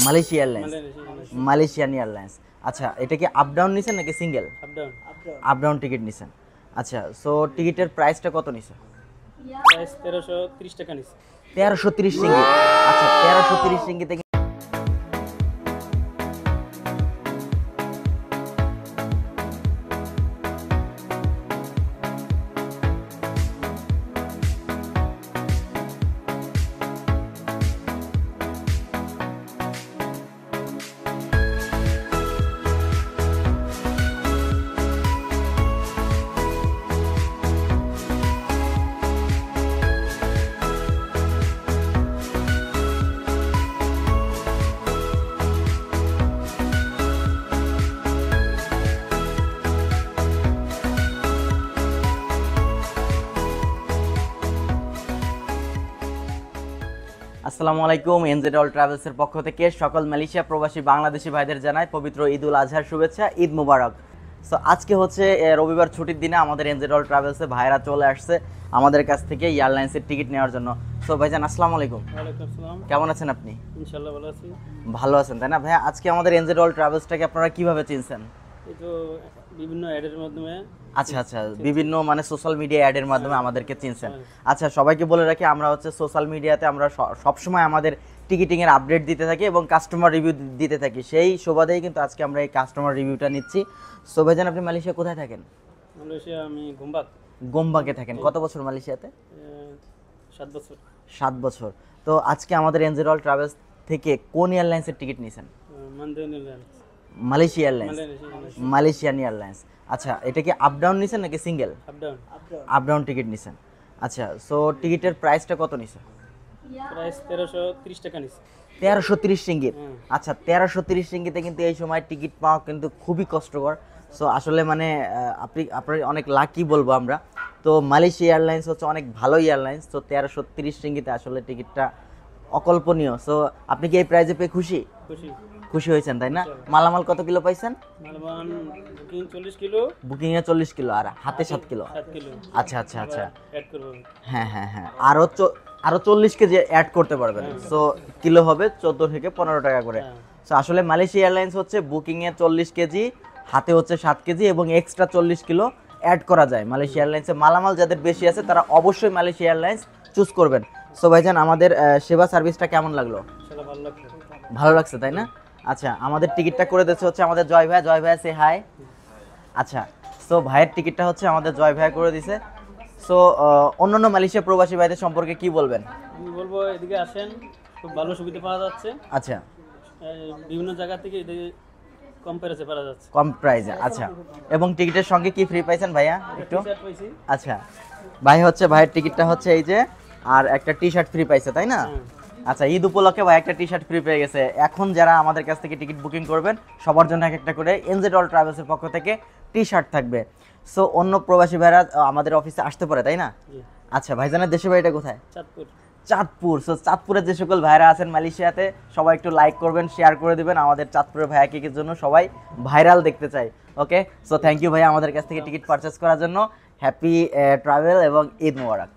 Malaysia airlines, Malaysian airlines. আচ্ছা, এটা কি আপ ডাউন নিছেন নাকি single? Up down. Up down ticket নিছেন। আচ্ছা, সো টিকিটের প্রাইসটা কত নিছে? প্রাইস 1330 টাকা নিছে। 1330 রিঙ্গিত। আচ্ছা, 1330 রিঙ্গিতে আসসালামু আলাইকুম। এনজেড অল ট্রাভেলসের পক্ষ থেকে সকল মালয়েশিয়া প্রবাসী বাংলাদেশি ভাইদের জানাই পবিত্র ঈদুল আজহার শুভেচ্ছা, ঈদ মুবারক। সো আজকে হচ্ছে রবিবার ছুটির দিনে আমাদের এনজেড অল ট্রাভেলসে ভাইরা চলে আসছে আমাদের কাছ থেকে এয়ারলাইন্সের টিকিট নেওয়ার জন্য। সো ভাইজান আসসালামু আলাইকুম। ওয়ালাইকুম আসসালাম। কেমন আছেন আপনি? ইনশাআল্লাহ ভালো আছি। ভালো আছেন তাই না ভাইয়া? আজকে আমাদের এনজেড অল ট্রাভেলসটাকে আপনারা কিভাবে চিনছেন? এই তো বিভিন্ন অ্যাডের মাধ্যমে। আচ্ছা আচ্ছা, বিভিন্ন মানে সোশ্যাল মিডিয়া অ্যাডের মাধ্যমে আমাদেরকে চিনছেন। আচ্ছা, সবাইকে বলে রাখি আমরা হচ্ছে সোশ্যাল মিডিয়াতে আমরা সবসময় আমাদের টিকিটিংয়ের আপডেট দিতে থাকি এবং কাস্টমার রিভিউ দিতে থাকি। সেই সুবাদেই কিন্তু আজকে আমরা এই কাস্টমার রিভিউটা নিচ্ছি। সো ভাইজান, আপনি মালয়েশিয়া কোথায় থাকেন? মালয়েশিয়া আমি গোমবাক। গোমবাকে থাকেন। কত বছর মালয়েশিয়াতে? 7 বছর। 7 বছর। তো আজকে আমাদের এনজেড অল ট্রাভেলস থেকে কোন এয়ারলাইন্সের টিকিট নিয়েছেন? মানদেন airlines. Malaysia airlines, Malaysian airlines. আচ্ছা, এটা কি আপ ডাউন নিছেন নাকি single? Up down. Up down ticket নিছেন। আচ্ছা, সো টিকিটের প্রাইসটা কত নিছে? প্রাইস 1330 টাকা নিছে। 1330 রিঙ্গিত। আচ্ছা, 1330 রিঙ্গিতে কিন্তু এই সময় টিকিট পাওয়া কিন্তু খুবই কষ্টকর। সো আসলে মানে আপনার অনেক লাকি বলবো আমরা। তো মালয়েশিয়া এয়ারলাইন্স হচ্ছে অনেক ভালো এয়ারলাইন্স। তো 1330 রিঙ্গিতে আসলে টিকিটটা অকল্পনীয়। সো আপনি কি এই প্রাইজে পেয়ে খুশি? খুশি। খুশি হয়েছেন তাই না? মালামাল কত কিলো পাইছেন? মালবান বুকিং 40 কিলো। বুকিং এ 40 কিলো আর হাতে 7 কিলো। 7 কিলো। আচ্ছা আচ্ছা আচ্ছা, অ্যাড করব। হ্যাঁ হ্যাঁ হ্যাঁ, আরো 40 কেজি অ্যাড করতে পারবেন। সো কিলো হবে 14 থেকে 15 টাকা করে। সো আসলে মালয়েশিয়া এয়ারলাইন্স হচ্ছে বুকিং এ 40 কেজি, হাতে হচ্ছে 7 কেজি এবং এক্সট্রা 40 কিলো অ্যাড করা যায়। মালয়েশিয়া এয়ারলাইন্সে মালামাল যাদের বেশি আছে তারা অবশ্যই মালয়েশিয়া এয়ারলাইন্স চুজ করবেন। সো ভাইজান, আমাদের সেবা সার্ভিসটা কেমন লাগলো? ইনশাআল্লাহ ভালো লাগছে। ভালো লাগছে তাই না? আচ্ছা, আমাদের টিকিটটা করে দিচ্ছে হচ্ছে আমাদের জয় ভাই। জয় ভাই সে হাই। আচ্ছা, সো ভাইয়ের টিকিটটা হচ্ছে আমাদের জয় ভাই করে দিছে। সো অন্যান্য মালয়েশিয়া প্রবাসী ভাইদের সম্পর্কে কি বলবেন? আমি বলবো এদিকে আসেন, খুব ভালো সুবিধা পাওয়া যাচ্ছে। আচ্ছা, বিভিন্ন জায়গা থেকে এদিকে কম প্রাইসে পাওয়া যাচ্ছে। কম প্রাইসে। আচ্ছা, এবং টিকিটের সঙ্গে কি ফ্রি পাইছেন ভাইয়া একটু? টি-শার্ট পাইছি। আচ্ছা, ভাই হচ্ছে ভাইয়ের টিকিটটা হচ্ছে এই যে, আর একটা টি শার্ট ফ্রি পাইছে তাই না? আচ্ছা, ঈদ উপলক্ষে ভাই একটা টি শার্ট ফ্রি পেয়ে গেছে। এখন যারা আমাদের কাছ থেকে টিকিট বুকিং করবেন সবার জন্য এক একটা করে এনজেড অল ট্রাভেলসের পক্ষ থেকে টি শার্ট থাকবে। সো অন্য প্রবাসী ভাইরা আমাদের অফিসে আসতে পারে তাই না? আচ্ছা, ভাইজানের দেশের বাড়িটা কোথায়? চাঁদপুর। চাঁদপুর। সো চাঁদপুরের যে সকল ভাইরা আছেন মালয়েশিয়াতে সবাই একটু লাইক করবেন, শেয়ার করে দিবেন। আমাদের চাঁদপুরের ভাইয়াকে জন্য সবাই ভাইরাল দেখতে চাই। ওকে, সো থ্যাংক ইউ ভাইয়া আমাদের কাছ থেকে টিকিট পারচেস করার জন্য। হ্যাপি ট্রাভেল এবং ঈদ মোবারক।